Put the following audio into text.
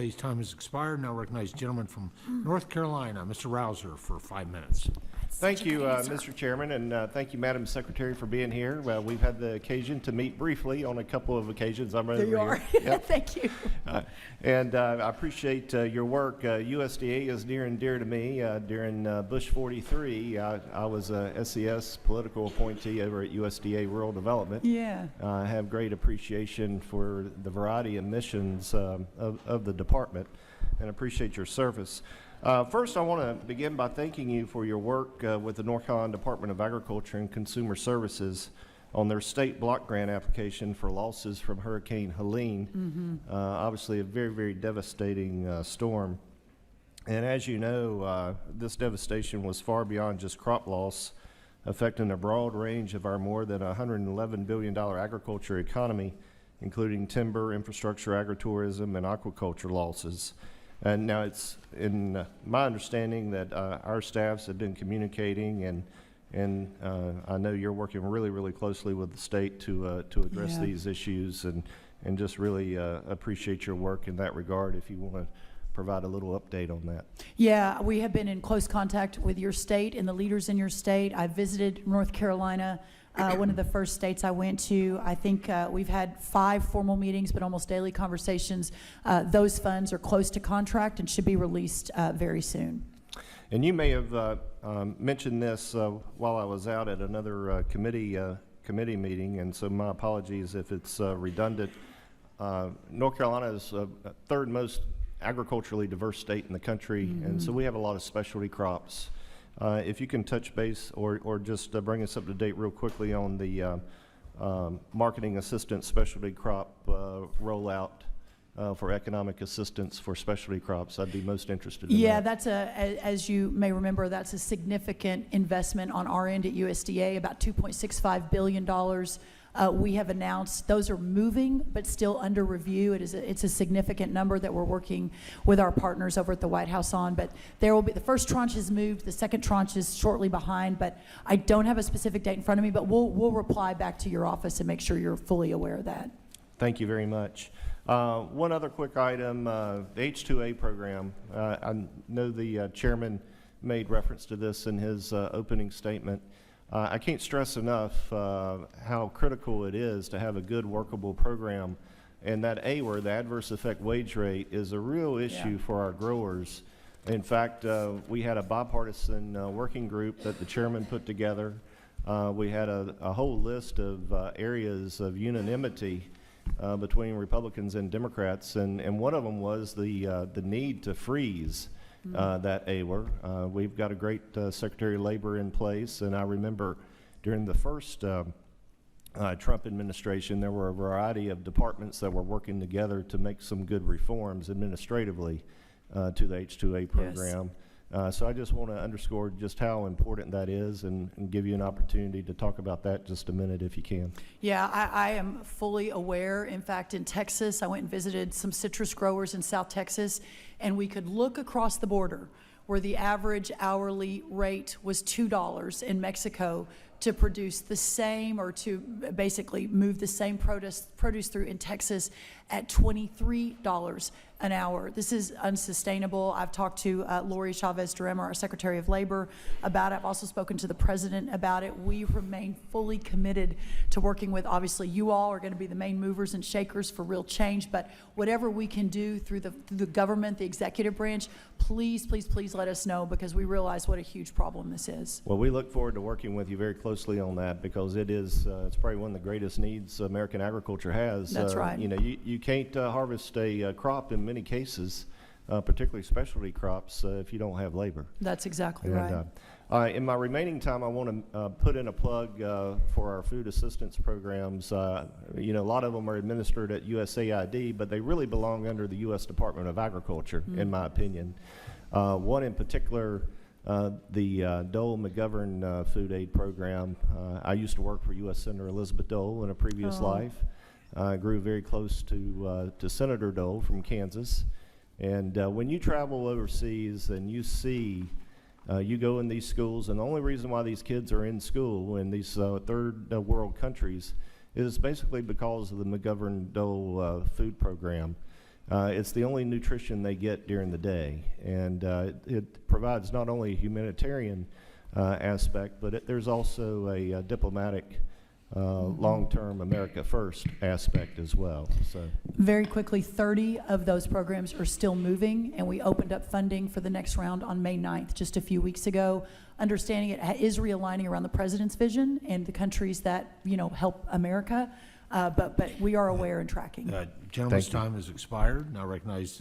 USDA's time has expired. Now recognize the gentleman from North Carolina, Mr. Rouzer, for 5 minutes. Thank you, Mr. Chairman, and thank you, Madam Secretary, for being here. We've had the occasion to meet briefly on a couple of occasions. I'm There you are. Yep. Thank you. And I appreciate your work. USDA is near and dear to me. During Bush 43, I was a SCS political appointee over at USDA Rural Development. Yeah. I have great appreciation for the variety of missions of the department, and appreciate your service. First, I want to begin by thanking you for your work with the North Carolina Department of Agriculture and Consumer Services on their state block grant application for losses from Hurricane Helene. Obviously a very, very devastating storm. And as you know, this devastation was far beyond just crop loss, affecting a broad range of our more than $111 billion agriculture economy, including timber, infrastructure, agritourism, and aquaculture losses. And now it's in my understanding that our staffs have been communicating, and I know you're working really, really closely with the state to address these issues, and just really appreciate your work in that regard. If you want to provide a little update on that. Yeah, we have been in close contact with your state and the leaders in your state. I visited North Carolina, one of the first states I went to. I think we've had 5 formal meetings, but almost daily conversations. Those funds are close to contract and should be released very soon. And you may have mentioned this while I was out at another committee meeting, and so my apologies if it's redundant. North Carolina is third most agriculturally diverse state in the country, and so we have a lot of specialty crops. If you can touch base or just bring us up to date real quickly on the marketing assistance specialty crop rollout for economic assistance for specialty crops, I'd be most interested in that. Yeah, that's as you may remember, that's a significant investment on our end at USDA, about $2.65 billion. We have announced those are moving, but still under review. It's a significant number that we're working with our partners over at the White House on. But there will be, the first tranche is moved, the second tranche is shortly behind. But I don't have a specific date in front of me. But we'll reply back to your office and make sure you're fully aware of that. Thank you very much. One other quick item: the H-2A program. I know the chairman made reference to this in his opening statement. I can't stress enough how critical it is to have a good workable program, and that AWR, the adverse effect wage rate, is a real issue for our growers. In fact, we had a bipartisan working group that the chairman put together. We had a whole list of areas of unanimity between Republicans and Democrats, and one of them was the need to freeze that AWR. We've got a great Secretary of Labor in place, and I remember during the first Trump administration, there were a variety of departments that were working together to make some good reforms administratively to the H-2A program. So I just want to underscore just how important that is, and give you an opportunity to talk about that just a minute if you can. Yeah, I am fully aware. In fact, in Texas, I went and visited some citrus growers in South Texas, and we could look across the border where the average hourly rate was $2 in Mexico to produce the same, or to basically move the same produce through in Texas at $23 an hour. This is unsustainable. I've talked to Lori Chavez-Durema, our Secretary of Labor, about it. I've also spoken to the President about it. We remain fully committed to working with, obviously, you all are going to be the main movers and shakers for real change, but whatever we can do through the government, the executive branch, please, please, please let us know, because we realize what a huge problem this is. Well, we look forward to working with you very closely on that, because it is it's probably one of the greatest needs American agriculture has. That's right. You know, you can't harvest a crop in many cases, particularly specialty crops, if you don't have labor. That's exactly right. In my remaining time, I want to put in a plug for our food assistance programs. You know, a lot of them are administered at USAID, but they really belong under the U.S. Department of Agriculture, in my opinion. One in particular, the Dole McGovern Food Aid Program. I used to work for U.S. Senator Elizabeth Dole in a previous life. I grew very close to Senator Dole from Kansas. And when you travel overseas and you see, you go in these schools, and the only reason why these kids are in school in these third world countries is basically because of the McGovern Dole food program. It's the only nutrition they get during the day, and it provides not only a humanitarian aspect, but there's also a diplomatic, long-term America First aspect as well. So, Very quickly, 30 of those programs are still moving, and we opened up funding for the next round on May 9th, just a few weeks ago. Understanding it is realigning around the president's vision and the countries that, help America, but we are aware and tracking. Gentleman's Thank you. time has expired. Now recognize